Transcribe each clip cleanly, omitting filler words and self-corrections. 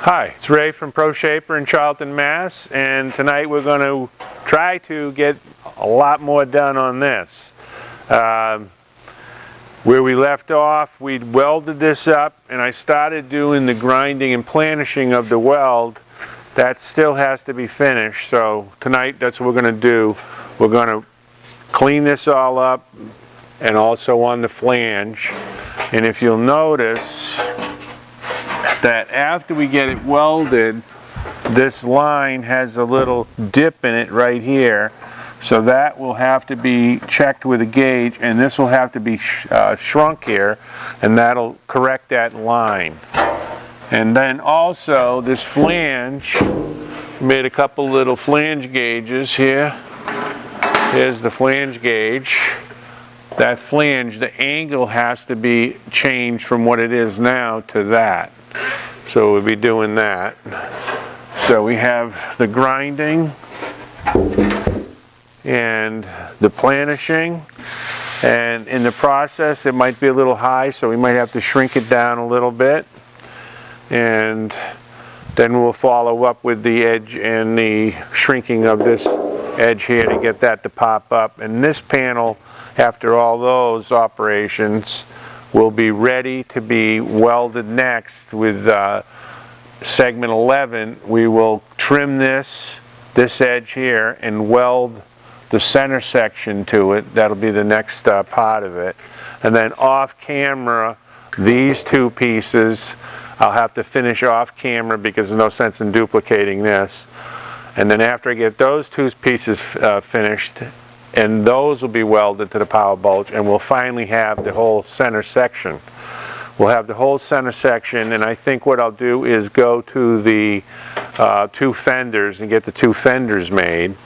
Hi, it's Ray from Proshaper in Charlton, Mass, and tonight we're going to try to get a lot more done on this. Where we left off, we'd welded this up, and I started doing the grinding and planishing of the weld. That still has to be finished, so tonight that's what we're going to do. We're going to clean this all up, and also on the flange. And if you'll notice that after we get it welded, this line has a little dip in it right here, so that will have to be checked with a gauge, and this will have to be shrunk here, and that'll correct that line. And then also this flange, made a couple little flange gauges here. Here's the flange gauge. That flange, the angle has to be changed from what it is now to that. So we'll be doing that. So we have the grinding and the planishing, and in the process it might be a little high, so we might have to shrink it down a little bit, and then we'll follow up with the edge and the shrinking of this edge here to get that to pop up. And this panel, after all those operations, will be ready to be welded next with segment 11. We will trim this edge here and weld the center section to it. That'll be the next part of it. And then off camera, these two pieces I'll have to finish off camera because there's no sense in duplicating this. And then after I get those two pieces finished, and those will be welded to the power bulge, and we'll finally have the whole center section. We'll have the whole center section, and I think what I'll do is go to the two fenders and get the two fenders made.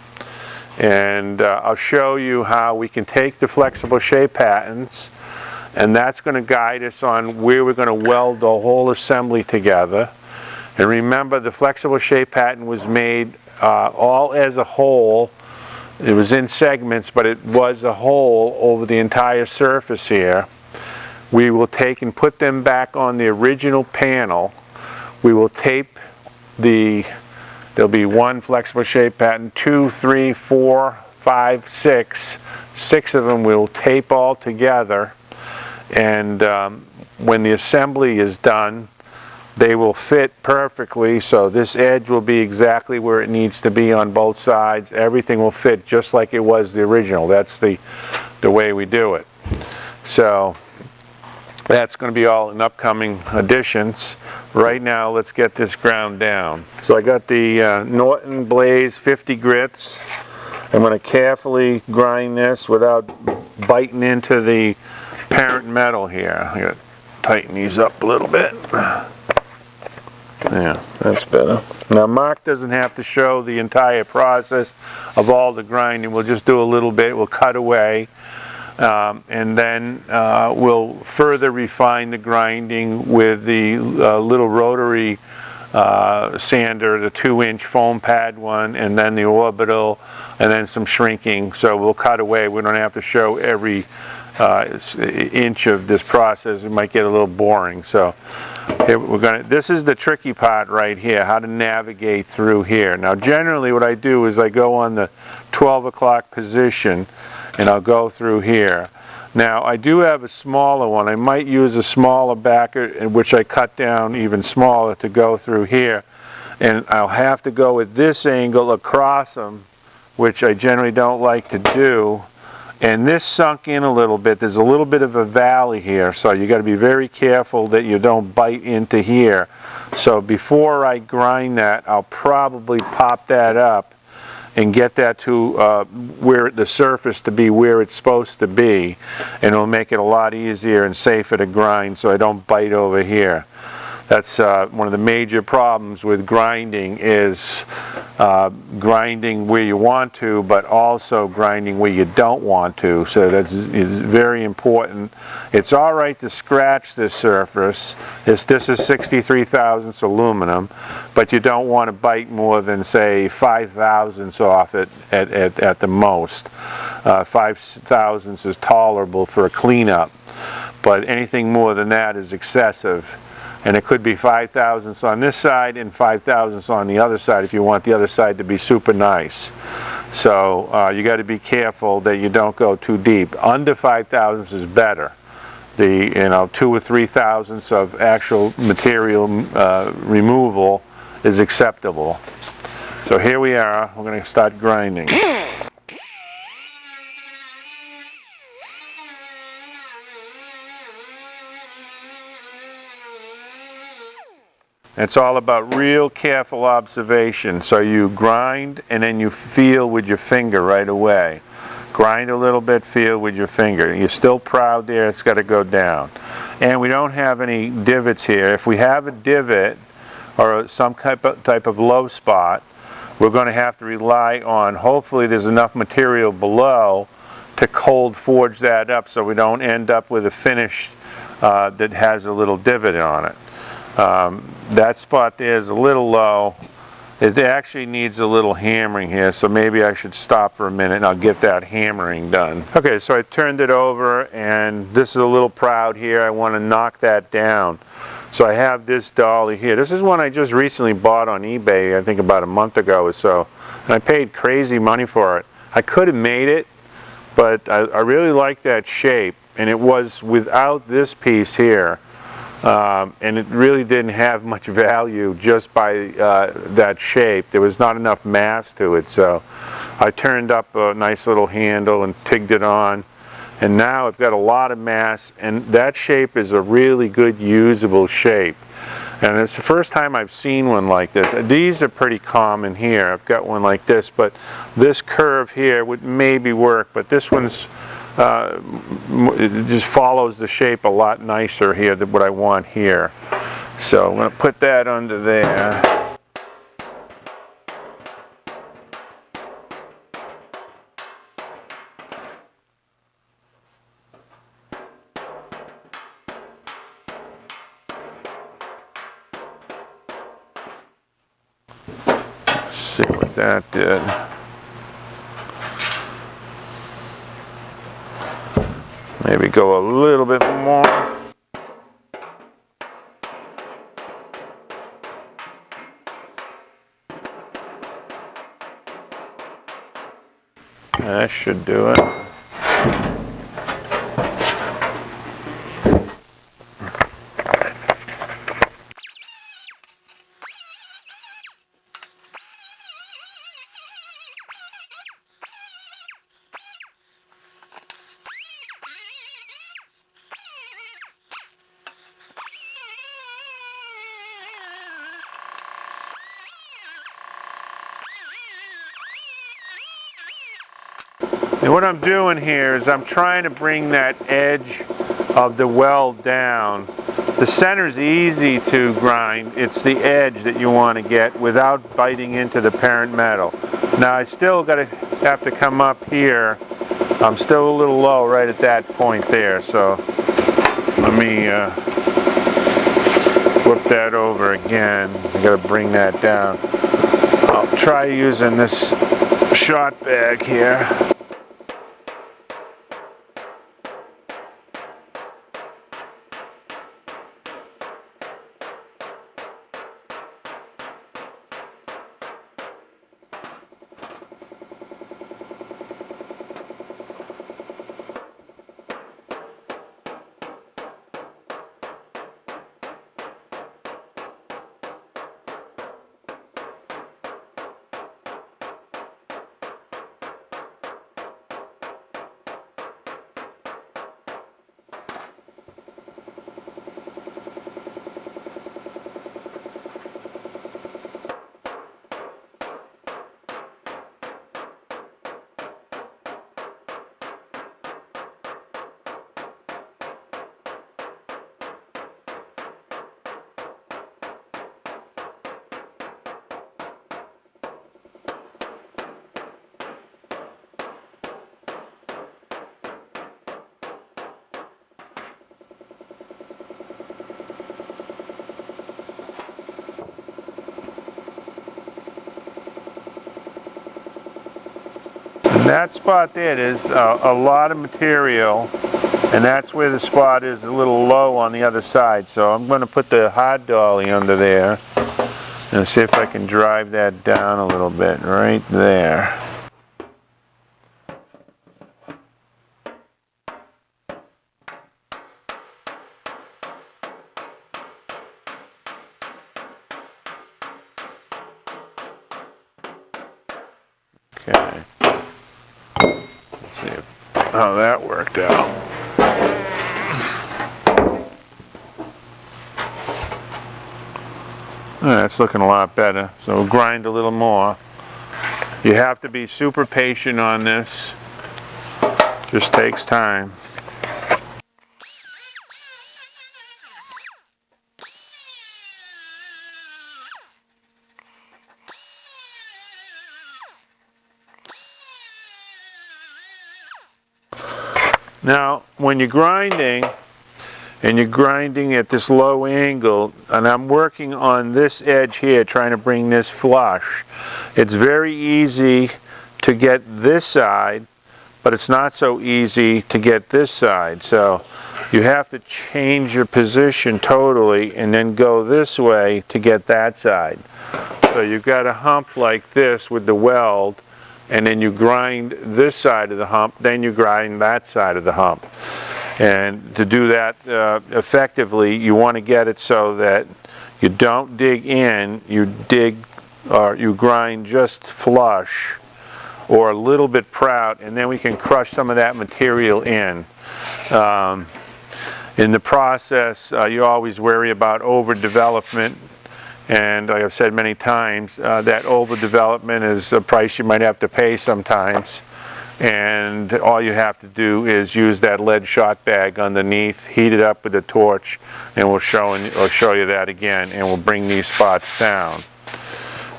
And I'll show you how we can take the flexible shape patterns, and that's going to guide us on where we're going to weld the whole assembly together. And remember, the flexible shape pattern was made all as a whole. It was in segments, but it was a whole over the entire surface here. We will take and put them back on the original panel. We will tape there'll be one flexible shape pattern, 2, 3, 4, 5, 6. 6 of them we'll tape all together, and when the assembly is done, they will fit perfectly, so this edge will be exactly where it needs to be on both sides. Everything will fit just like it was the original. That's the way we do it. So that's going to be all in upcoming editions. Right now, let's get this ground down. So I got the Norton Blaze 50 grits. I'm going to carefully grind this without biting into the parent metal here. I got to tighten these up a little bit. Yeah, that's better. Now Mark doesn't have to show the entire process of all the grinding. We'll just do a little bit. We'll cut away, and then we'll further refine the grinding with the little rotary sander, the 2-inch foam pad one, and then the orbital, and then some shrinking. So we'll cut away. We don't have to show every inch of this process. It might get a little boring. So here this is the tricky part right here, how to navigate through here. Now generally what I do is I go on the 12 o'clock position and I'll go through here. Now I do have a smaller one. I might use a smaller backer, which I cut down even smaller to go through here, and I'll have to go with this angle across them, which I generally don't like to do. And this sunk in a little bit. There's a little bit of a valley here, so you got to be very careful that you don't bite into here. So before I grind that, I'll probably pop that up and get that to where the surface to be where it's supposed to be, and it'll make it a lot easier and safer to grind so I don't bite over here. That's one of the major problems with grinding, is grinding where you want to, but also grinding where you don't want to. So that's very important. It's all right to scratch this surface. This is 63 thousandths aluminum, but you don't want to bite more than, say, 5 thousandths off it at the most. 5 thousandths is tolerable for a cleanup, but anything more than that is excessive. And it could be 5 thousandths on this side and 5 thousandths on the other side if you want the other side to be super nice. So you got to be careful that you don't go too deep. Under 5 thousandths is better. The 2 or 3 thousandths of actual material removal is acceptable. So here we are. We're going to start grinding. It's all about real careful observation. So you grind and then you feel with your finger right away. Grind a little bit, feel with your finger. You're still proud there, it's got to go down. And we don't have any divots here. If we have a divot or some type of low spot, we're going to have to rely on, hopefully there's enough material below to cold forge that up so we don't end up with a finish that has a little divot on it. That spot there is a little low. It actually needs a little hammering here, so maybe I should stop for a minute and I'll get that hammering done. Okay, so I turned it over and this is a little proud here. I want to knock that down. So I have this dolly here. This is one I just recently bought on eBay, I think about a month ago or so. And I paid crazy money for it. I could have made it, but I really like that shape. And it was without this piece here. And it really didn't have much value just by that shape. There was not enough mass to it, so I turned up a nice little handle and tigged it on, and now I've got a lot of mass, and that shape is a really good usable shape. And it's the first time I've seen one like that. These are pretty common here. I've got one like this, but this curve here would maybe work, but this one's it just follows the shape a lot nicer here than what I want here. So I'm going to put that under there. Let's see what that did. Maybe go a little bit more. That should do it. And what I'm doing here is I'm trying to bring that edge of the weld down. The center's easy to grind. It's the edge that you want to get without biting into the parent metal. Now I still have to come up here. I'm still a little low right at that point there. So let me flip that over again. I got to bring that down. I'll try using this shot bag here. And that spot there is a lot of material, And that's where the spot is a little low on the other side. So I'm going to put the hard dolly under there and see if I can drive that down a little bit right there. Okay. Let's see how that worked out. That's looking a lot better. So we'll grind a little more. You have to be super patient on this. Just takes time. Now, when you're grinding, and you're grinding at this low angle, and I'm working on this edge here, trying to bring this flush, it's very easy to get this side, but it's not so easy to get this side. So you have to change your position totally and then go this way to get that side. So you've got a hump like this with the weld, and then you grind this side of the hump, then you grind that side of the hump. And to do that effectively, you want to get it so that you don't dig in, you dig, or you grind just flush or a little bit proud, and then we can crush some of that material in. In the process, you always worry about overdevelopment. And like I've said many times, that overdevelopment is a price you might have to pay sometimes. And all you have to do is use that lead shot bag underneath, heat it up with a torch, and we'll show you that again, and we'll bring these spots down.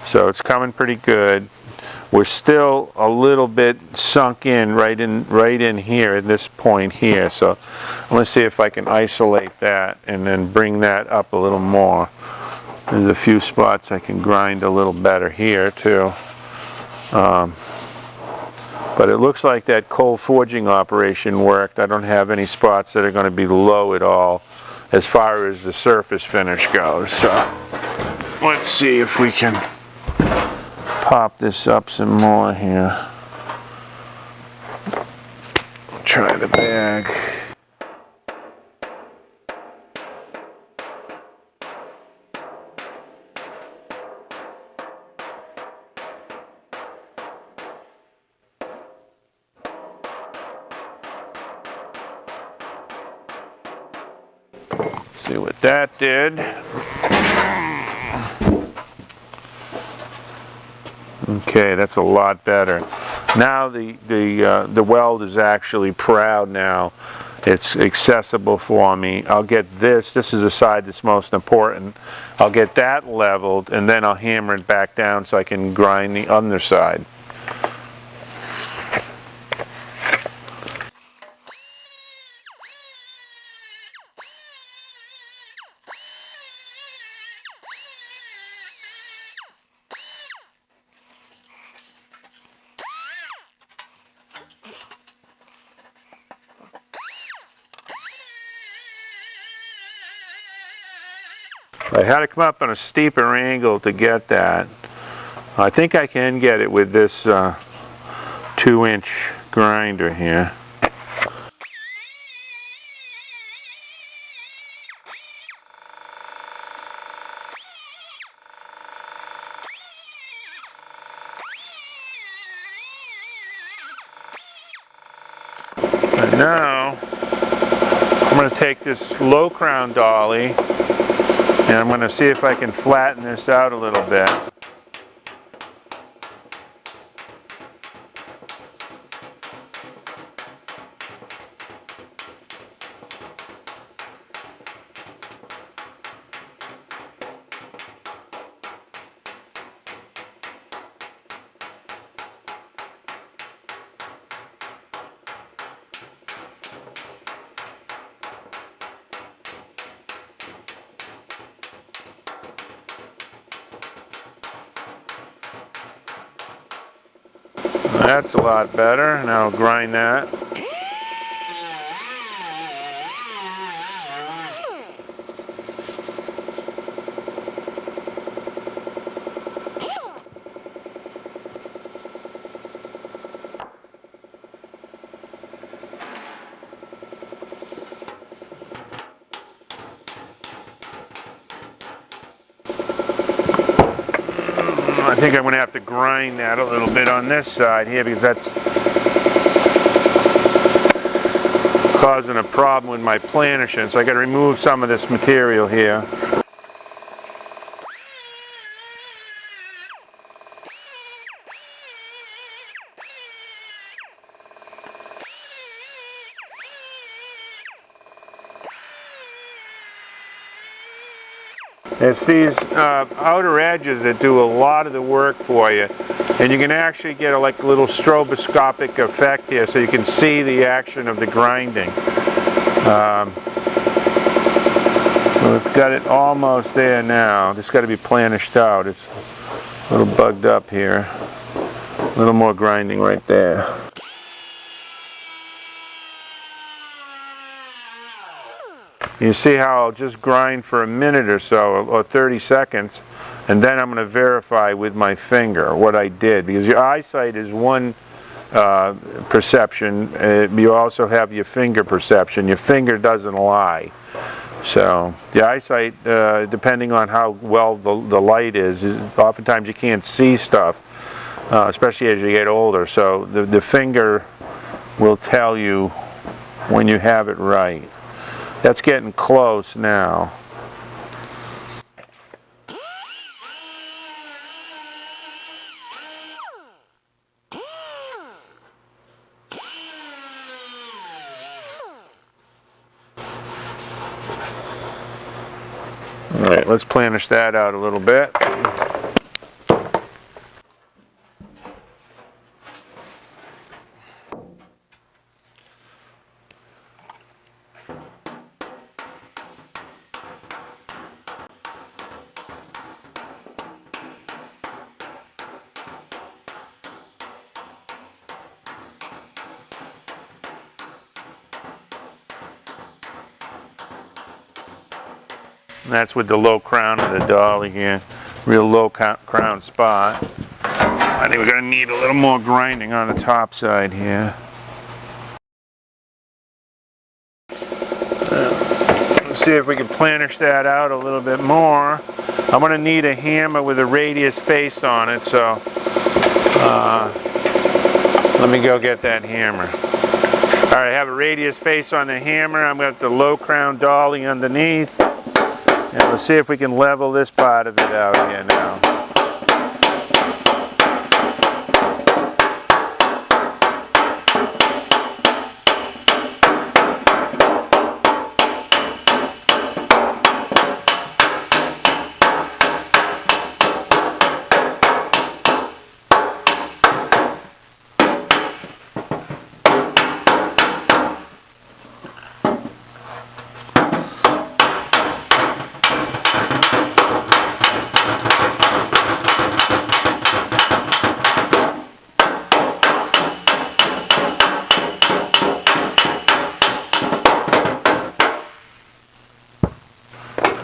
So it's coming pretty good. We're still a little bit sunk in right in here at this point here. So I'm going to see if I can isolate that and then bring that up a little more. There's a few spots I can grind a little better here too. But it looks like that cold forging operation worked. I don't have any spots that are going to be low at all as far as the surface finish goes. So let's see if we can pop this up some more here. Try the bag. See what that did. Okay, that's a lot better. Now the weld is actually proud now. It's accessible for me. I'll get this. This is the side that's most important. I'll get that leveled, and then I'll hammer it back down so I can grind the underside. I had to come up on a steeper angle to get that. I think I can get it with this 2-inch grinder here. And now I'm going to take this low crown dolly, and I'm going to see if I can flatten this out a little bit. That's a lot better. Now I'll grind that. I think I'm going to have to grind that a little bit on this side here because that's causing a problem with my planishing. So I got to remove some of this material here. It's these outer edges that do a lot of the work for you, and you can actually get a little stroboscopic effect here so you can see the action of the grinding. We've got it almost there now. It's got to be planished out. It's a little bugged up here. A little more grinding right there. You see how I'll just grind for a minute or so, or 30 seconds, and then I'm going to verify with my finger what I did. Because your eyesight is one perception, you also have your finger perception. Your finger doesn't lie. So the eyesight, depending on how well the light is, oftentimes you can't see stuff, especially as you get older. So the finger will tell you when you have it right. That's getting close now. All right, let's planish that out a little bit. And that's with the low crown of the dolly here. Real low crown spot. I think we're going to need a little more grinding on the top side here. Let's see if we can planish that out a little bit more. I'm going to need a hammer with a radius face on it, so let me go get that hammer. Alright, I have a radius face on the hammer. I'm going to have the low crown dolly underneath. And let's see if we can level this part of it out here now.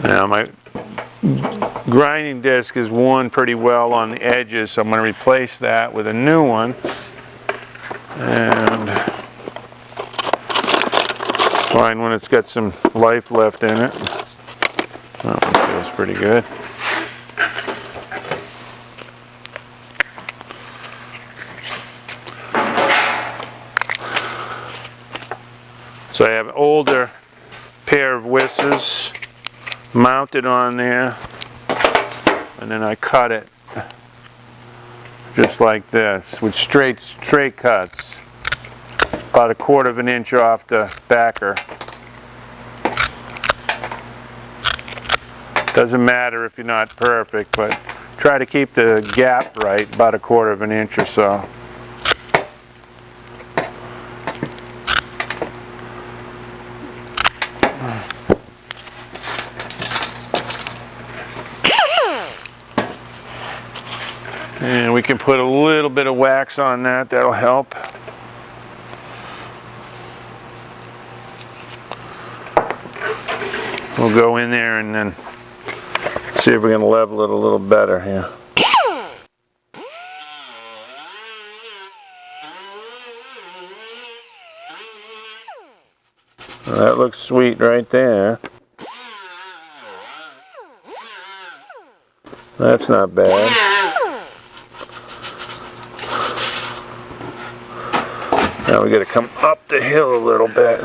Now my grinding disc is worn pretty well on the edges, so I'm going to replace that with a new one. And find one that's got some life left in it. That one feels pretty good. So I have an older pair of whistles mounted on there, and then I cut it just like this with straight cuts, about 1/4 of an inch off the backer. Doesn't matter if you're not perfect, but try to keep the gap right, about 1/4 of an inch or so. And we can put a little bit of wax on that, that'll help. We'll go in there and then see if we can level it a little better here. Well, that looks sweet right there. That's not bad. Now we got to come up the hill a little bit.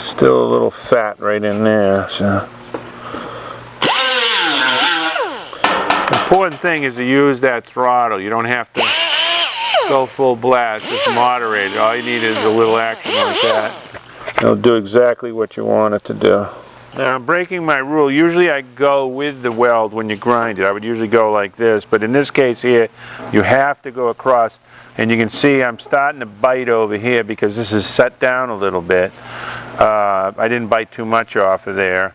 Still a little fat right in there. So. The important thing is to use that throttle. You don't have to go full blast, just moderate. All you need is a little action like that. It'll do exactly what you want it to do. Now I'm breaking my rule. Usually I go with the weld when you grind it. I would usually go like this, but in this case here, you have to go across. And you can see I'm starting to bite over here because this is set down a little bit. I didn't bite too much off of there.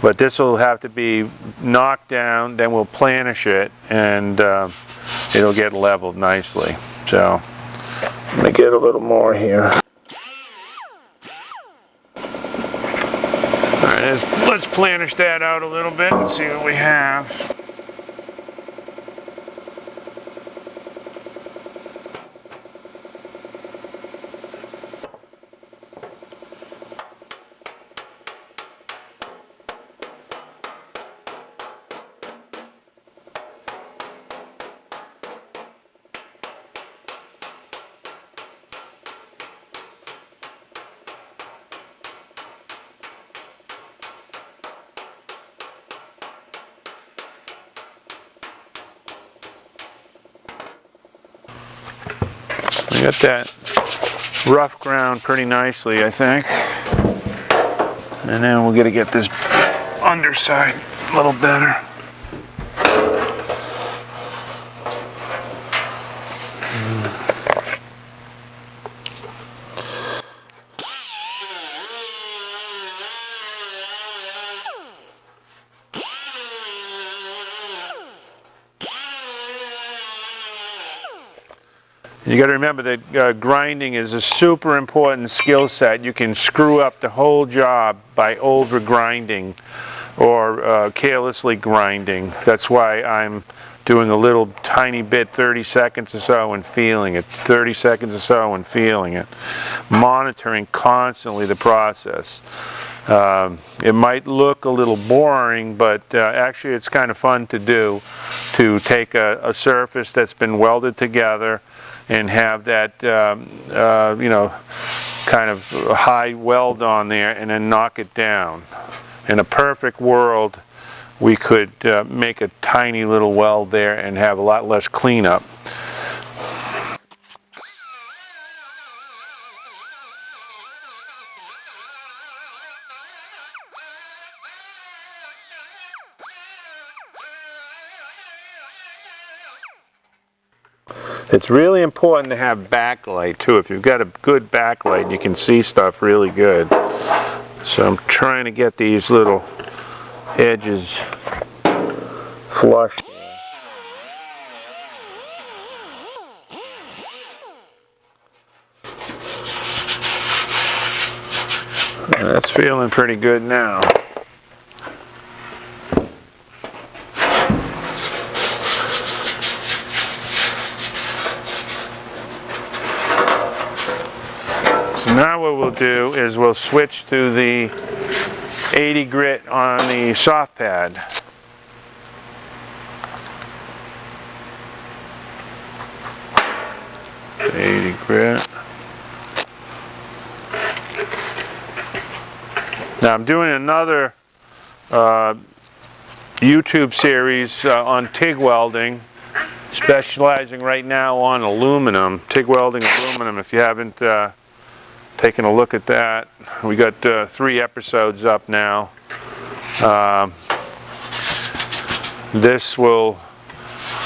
But this will have to be knocked down, then we'll planish it, and it'll get leveled nicely. So, I'm going to get a little more here. Alright, let's planish that out a little bit and see what we have. We got that rough ground pretty nicely, I think. And then we're going to get this underside a little better. You got to remember that grinding is a super important skill set. You can screw up the whole job by over grinding or carelessly grinding. That's why I'm doing a little tiny bit, 30 seconds or so, and feeling it, 30 seconds or so, and feeling it. Monitoring constantly the process. It might look a little boring, but actually it's kind of fun to do, to take a surface that's been welded together and have that, you know, kind of high weld on there and then knock it down. In a perfect world, we could make a tiny little weld there and have a lot less cleanup. It's really important to have backlight too. If you've got a good backlight, you can see stuff really good. So I'm trying to get these little edges flush. And that's feeling pretty good now. So now what we'll do is we'll switch to the 80 grit on the soft pad. Grit. Now I'm doing another YouTube series on TIG welding, specializing right now on aluminum, TIG welding aluminum. If you haven't taken a look at that, we got 3 episodes up now. This will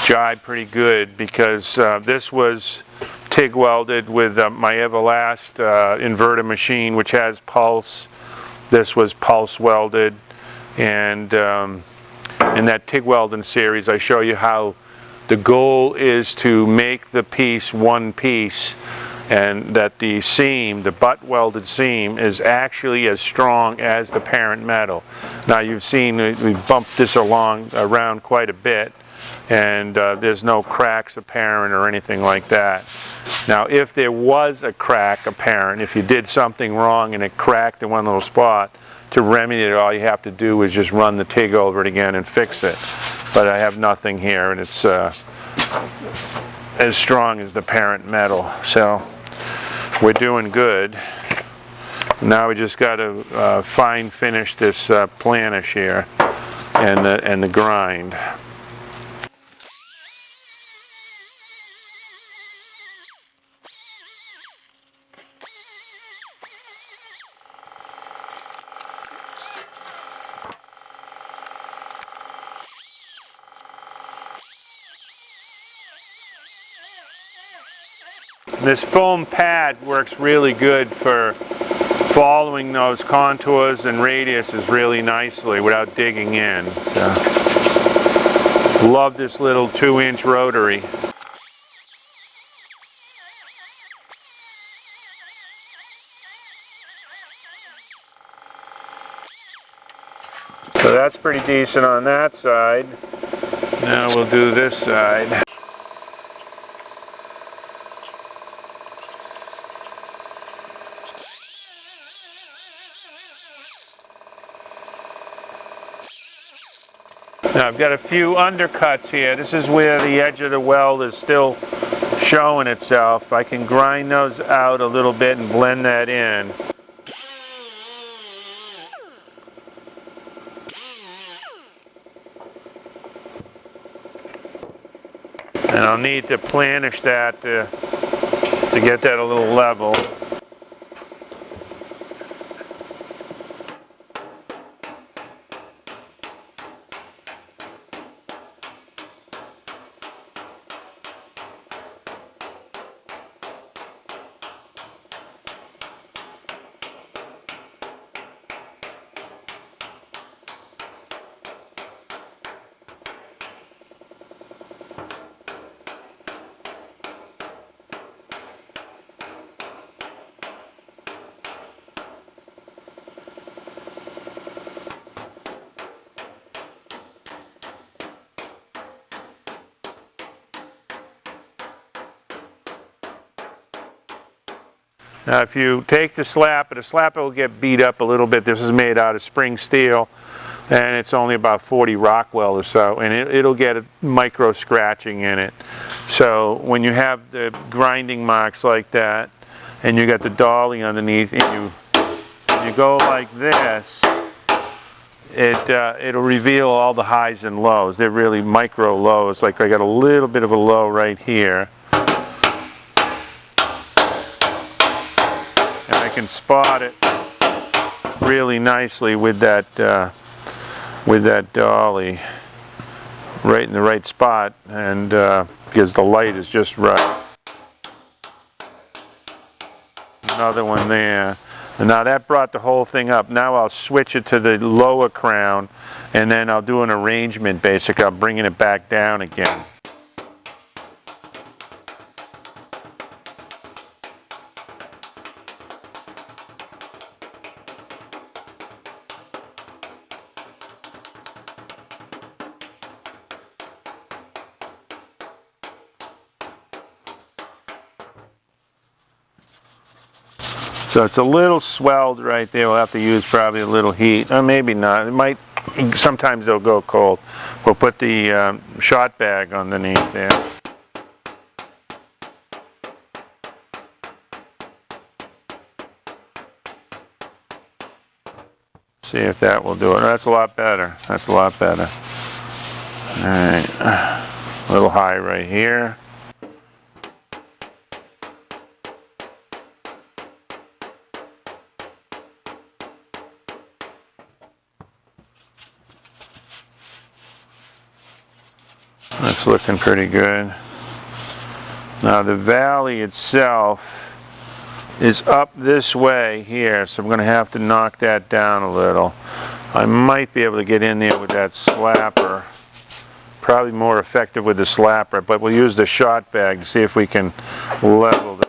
jibe pretty good because this was TIG welded with my Everlast inverter machine, which has pulse. This was pulse welded, and in that TIG welding series I show you how the goal is to make the piece one piece, and that the seam, the butt welded seam, is actually as strong as the parent metal. Now you've seen we've bumped this around quite a bit, and there's no cracks apparent or anything like that. Now if there was a crack apparent, if you did something wrong and it cracked in one little spot, to remedy it, all you have to do is just run the TIG over it again and fix it. But I have nothing here, and it's as strong as the parent metal, so we're doing good. Now we just got to fine finish this planish here and the grind. This foam pad works really good for following those contours and radiuses really nicely without digging in. So, love this little 2-inch rotary. So that's pretty decent on that side. Now we'll do this side. Now I've got a few undercuts here. This is where the edge of the weld is still showing itself. I can grind those out a little bit and blend that in. And I'll need to planish that to get that a little level. Now if you take the slapper will get beat up a little bit. This is made out of spring steel and it's only about 40 Rockwell or so, and it'll get a micro scratching in it. So when you have the grinding marks like that and you got the dolly underneath and you go like this, it'll reveal all the highs and lows. They're really micro lows. Like I got a little bit of a low right here. I can spot it really nicely with that dolly right in the right spot, and because the light is just right. Another one there, and now that brought the whole thing up. Now I'll switch it to the lower crown, and then I'll do an arrangement. Basically, I'm bringing it back down again. So it's a little swelled right there. We'll have to use probably a little heat, or maybe not. It might. Sometimes they'll go cold. We'll put the shot bag underneath there. See if that will do it. That's a lot better. That's a lot better. All right, a little high right here. That's looking pretty good. Now the valley itself is up this way here, so I'm going to have to knock that down a little. I might be able to get in there with that slapper. Probably more effective with the slapper, but we'll use the shot bag to see if we can level that.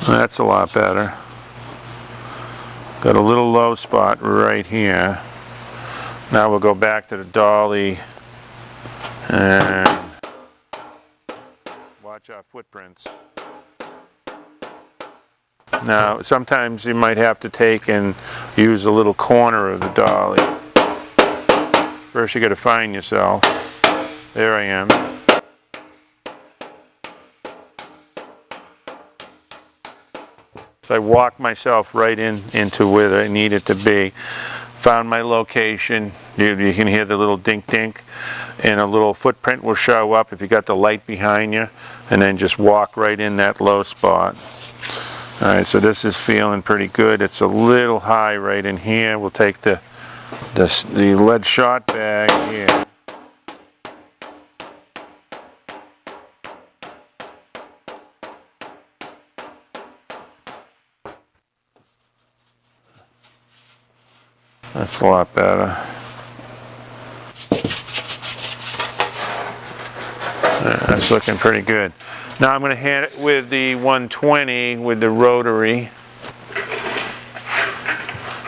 That's a lot better. Got a little low spot right here. Now we'll go back to the dolly and watch our footprints. Now sometimes you might have to take and use a little corner of the dolly. First you got to find yourself. There I am. So I walked myself right into where I needed to be. Found my location. You can hear the little dink dink, and a little footprint will show up if you got the light behind you, and then just walk right in that low spot. Alright, so this is feeling pretty good. It's a little high right in here. We'll take the lead shot bag here. That's a lot better. That's looking pretty good. Now I'm going to hit it with the 120 with the rotary.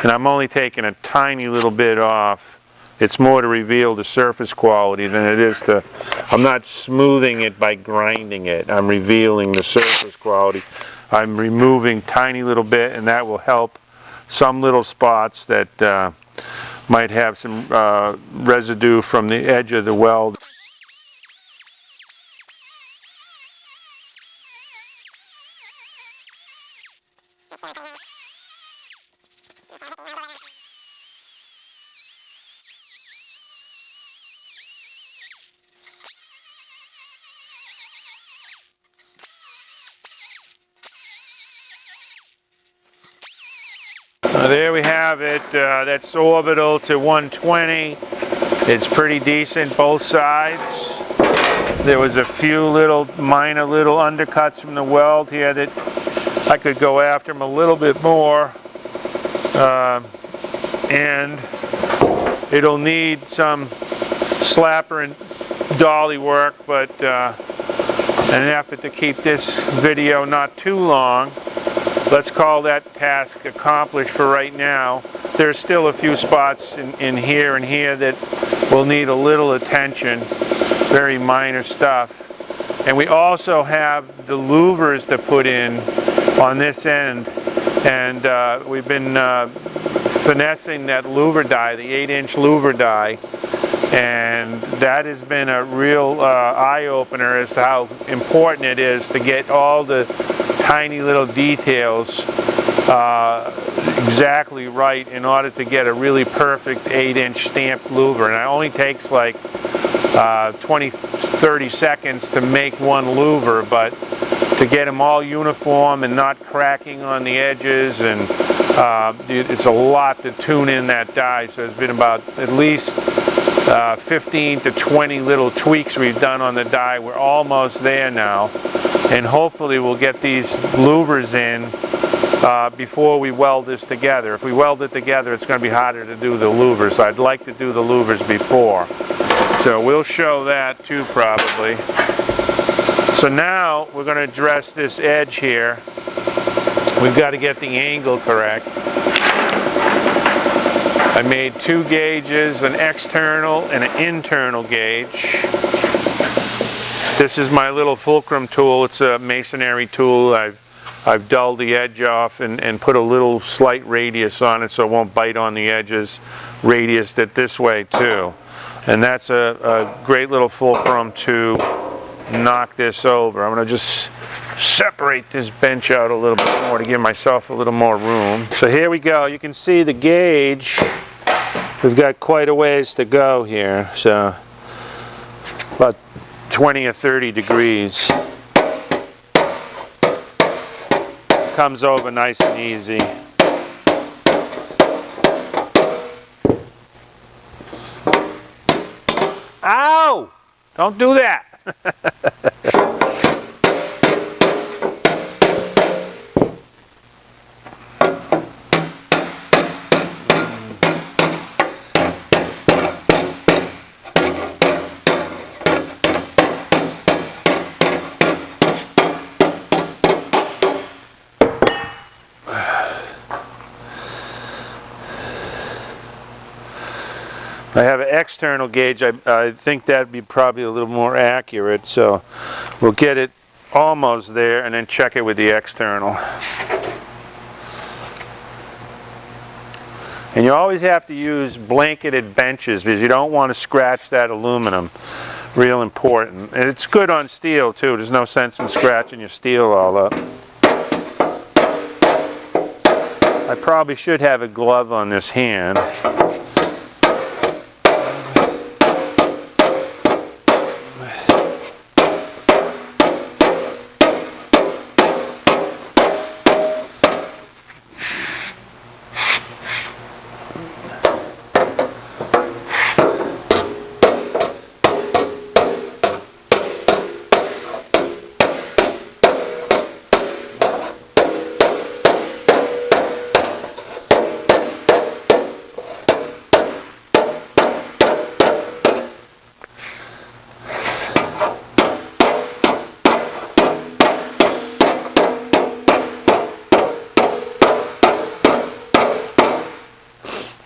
And I'm only taking a tiny little bit off. It's more to reveal the surface quality than it is to... I'm not smoothing it by grinding it. I'm revealing the surface quality. I'm removing tiny little bit, and that will help some little spots that might have some residue from the edge of the weld. There we have it. That's orbital to 120. It's pretty decent both sides. There was a few minor little undercuts from the weld here that I could go after them a little bit more. And it'll need some slapper and dolly work, but in an effort to keep this video not too long, let's call that task accomplished for right now. There's still a few spots in here and here that will need a little attention, very minor stuff. And we also have the louvers to put in on this end, and we've been finessing that louver die, the 8-inch louver die, and that has been a real eye-opener as to how important it is to get all the tiny little details exactly right in order to get a really perfect 8-inch stamped louver. And it only takes like 20-30 seconds to make one louver, but to get them all uniform and not cracking on the edges, and it's a lot to tune in that die. So there's been about at least 15 to 20 little tweaks we've done on the die. We're almost there now, and hopefully we'll get these louvers in before we weld this together. If we weld it together, it's going to be harder to do the louvers, so I'd like to do the louvers before. So we'll show that too, probably. So now we're going to address this edge here. We've got to get the angle correct. I made two gauges, an external and an internal gauge. This is my little fulcrum tool. It's a masonry tool. I've dulled the edge off and put a little slight radius on it so it won't bite on the edges. Radiused it this way too. And that's a great little fulcrum to knock this over. I'm going to just separate this bench out a little bit more to give myself a little more room. So here we go. You can see the gauge. We've got quite a ways to go here. So about 20 or 30 degrees. Comes over nice and easy. Ow! Don't do that. I have an external gauge. I think that'd be probably a little more accurate, so we'll get it almost there and then check it with the external. And you always have to use blanketed benches because you don't want to scratch that aluminum. Real important. And it's good on steel too. There's no sense in scratching your steel all up. I probably should have a glove on this hand.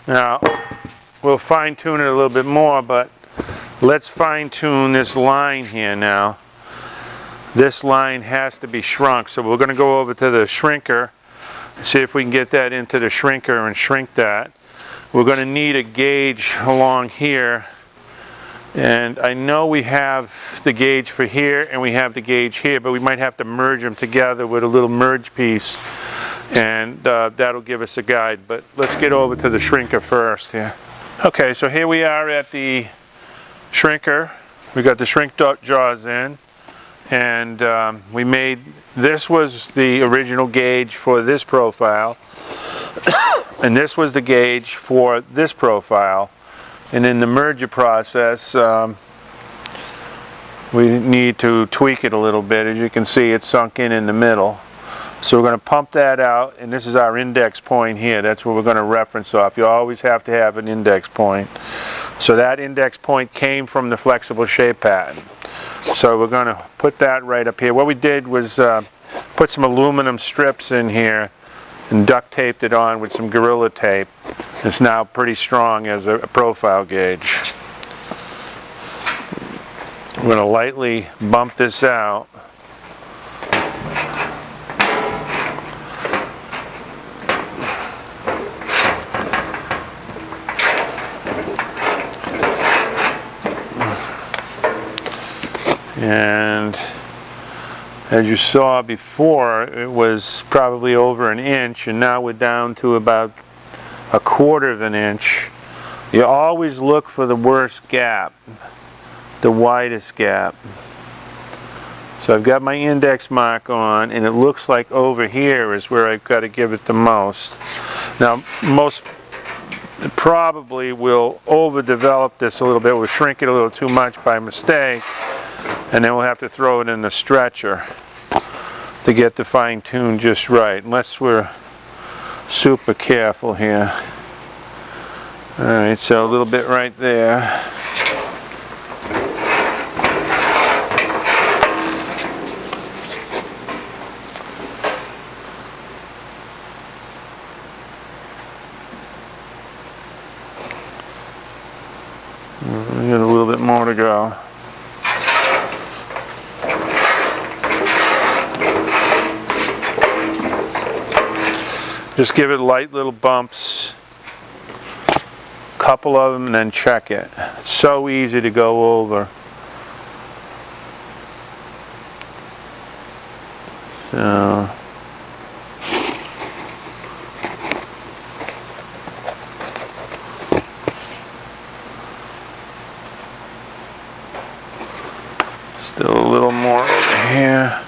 Now, we'll fine tune it a little bit more, but let's fine tune this line here now. This line has to be shrunk, so we're going to go over to the shrinker, see if we can get that into the shrinker and shrink that. We're going to need a gauge along here, and I know we have the gauge for here and we have the gauge here, but we might have to merge them together with a little merge piece. And that'll give us a guide, but let's get over to the shrinker first here. Okay, so here we are at the shrinker. We got the shrink jaws in, and we made, this was the original gauge for this profile, and this was the gauge for this profile. And in the merger process, we need to tweak it a little bit. As you can see, it's sunk in the middle. So we're going to pump that out, and this is our index point here. That's what we're going to reference off. You always have to have an index point. So that index point came from the flexible shape pattern. So we're going to put that right up here. What we did was put some aluminum strips in here and duct taped it on with some Gorilla Tape. It's now pretty strong as a profile gauge. I'm going to lightly bump this out. And as you saw before, it was probably over an inch, and now we're down to about 1/4 of an inch. You always look for the worst gap, the widest gap. So I've got my index mark on, and it looks like over here is where I've got to give it the most. Now, most probably will overdevelop this a little bit. We'll shrink it a little too much by mistake, and then we'll have to throw it in the stretcher to get the fine tune just right, unless we're super careful here. Alright, so a little bit right there. We got a little bit more to go. Just give it light little bumps, couple of them, and then check it. It's so easy to go over. So still a little more over here.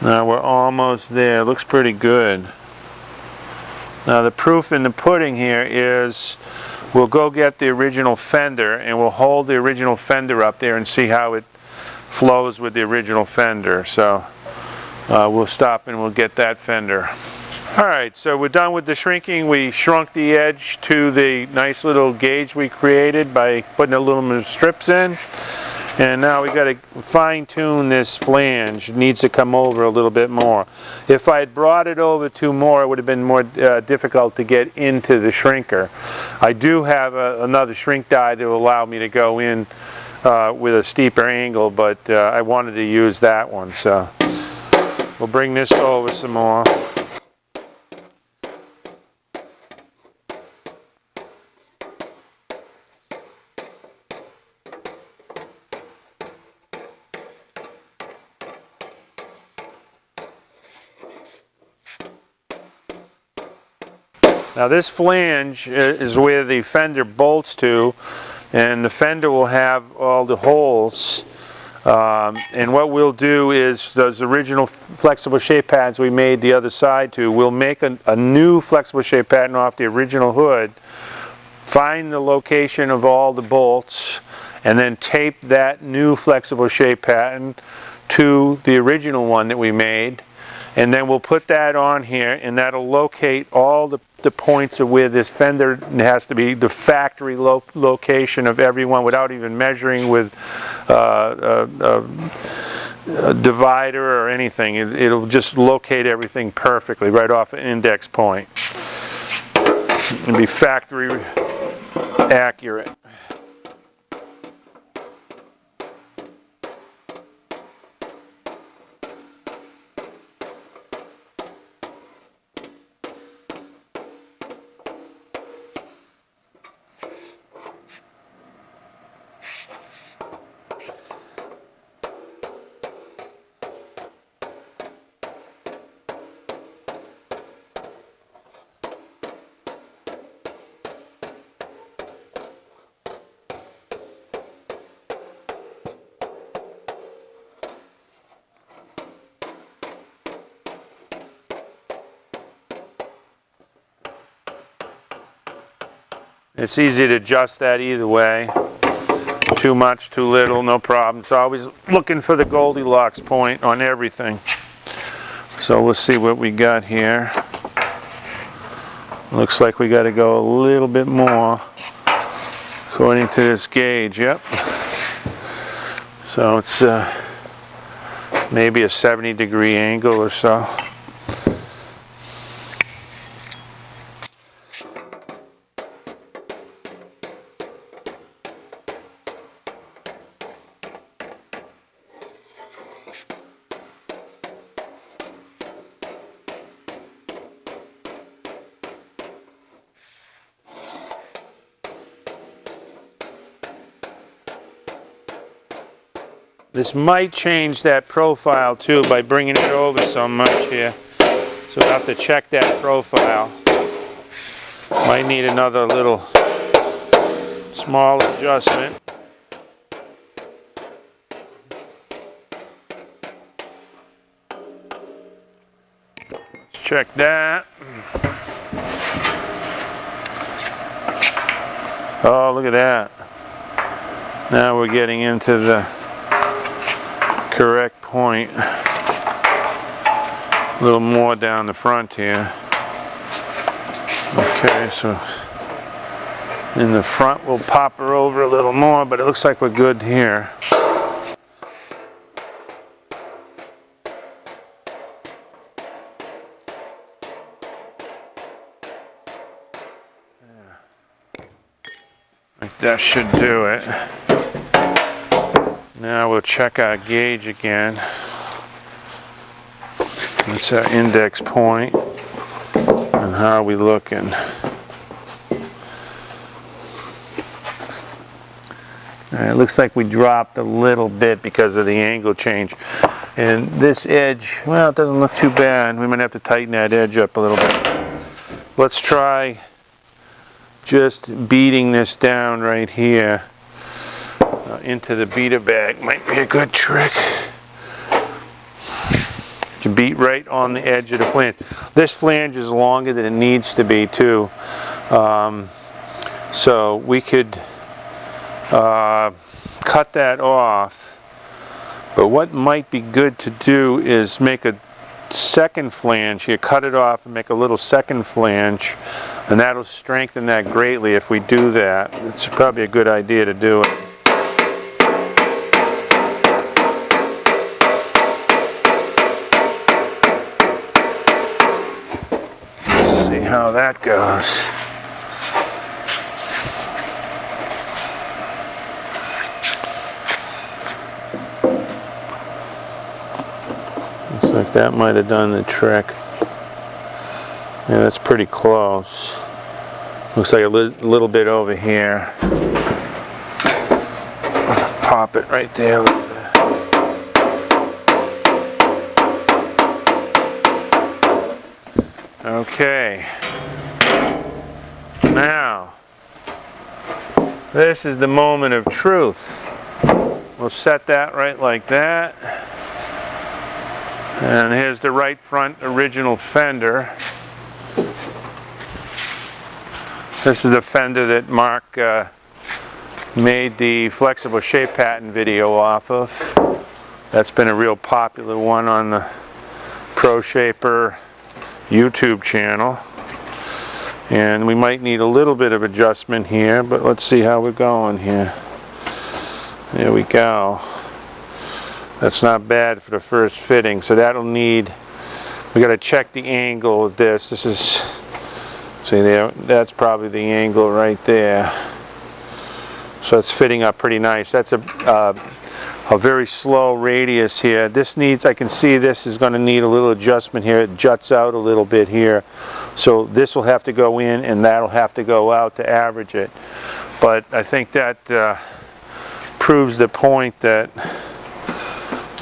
Now we're almost there. It looks pretty good. Now the proof in the pudding here is we'll go get the original Fender and we'll hold the original Fender up there and see how it flows with the original Fender. So we'll stop and we'll get that Fender. Alright, so we're done with the shrinking. We shrunk the edge to the nice little gauge we created by putting aluminum strips in. And now we got to fine tune this flange. It needs to come over a little bit more. If I had brought it over two more, it would have been more difficult to get into the shrinker. I do have another shrink die that will allow me to go in with a steeper angle, but I wanted to use that one. So we'll bring this over some more. Now this flange is where the fender bolts to, and the fender will have all the holes. And what we'll do is those original flexible shape patterns we made the other side to, we'll make a new flexible shape pattern off the original hood, find the location of all the bolts, and then tape that new flexible shape pattern to the original one that we made. And then we'll put that on here, and that'll locate all the points of where this fender has to be, the factory location of everyone, without even measuring with a divider or anything. It'll just locate everything perfectly right off an index point. It'll be factory accurate. It's easy to adjust that either way. Too much, too little, no problem. It's always looking for the Goldilocks point on everything. So we'll see what we got here. Looks like we got to go a little bit more according to this gauge. Yep. So it's maybe a 70-degree angle or so. This might change that profile too by bringing it over so much here. So we'll have to check that profile. Might need another little small adjustment. Let's check that. Oh, look at that. Now we're getting into the correct point. A little more down the front here. Okay, so in the front we'll pop her over a little more, but it looks like we're good here. Like that should do it. Now we'll check our gauge again. That's our index point. And how are we looking? It looks like we dropped a little bit because of the angle change. And this edge, well, it doesn't look too bad. We might have to tighten that edge up a little bit. Let's try just beating this down right here into the beater bag. Might be a good trick to beat right on the edge of the flange. This flange is longer than it needs to be too, so we could cut that off. But what might be good to do is make a second flange here, cut it off and make a little second flange, and that'll strengthen that greatly if we do that. It's probably a good idea to do it. Let's see how that goes. Looks like that might have done the trick. Yeah, that's pretty close. Looks like a little bit over here. Pop it right there a little bit. Okay. Now, this is the moment of truth. We'll set that right like that. And here's the right front original fender. This is the fender that Mark made the flexible shape pattern video off of. That's been a real popular one on the Proshaper YouTube channel. And we might need a little bit of adjustment here, but let's see how we're going here. There we go. That's not bad for the first fitting, so that'll need, we got to check the angle of this. This is, see there, that's probably the angle right there. So it's fitting up pretty nice. That's a very slow radius here. This needs, I can see this is going to need a little adjustment here. It juts out a little bit here. So this will have to go in and that'll have to go out to average it. But I think that proves the point that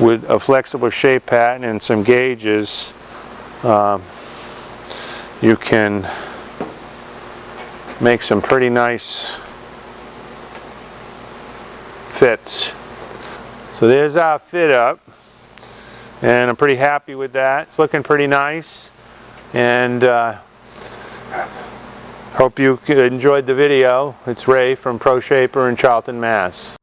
with a flexible shape pattern and some gauges, you can make some pretty nice fits. So there's our fit up, and I'm pretty happy with that. It's looking pretty nice, and hope you enjoyed the video. It's Ray from Proshaper in Charlton, Mass.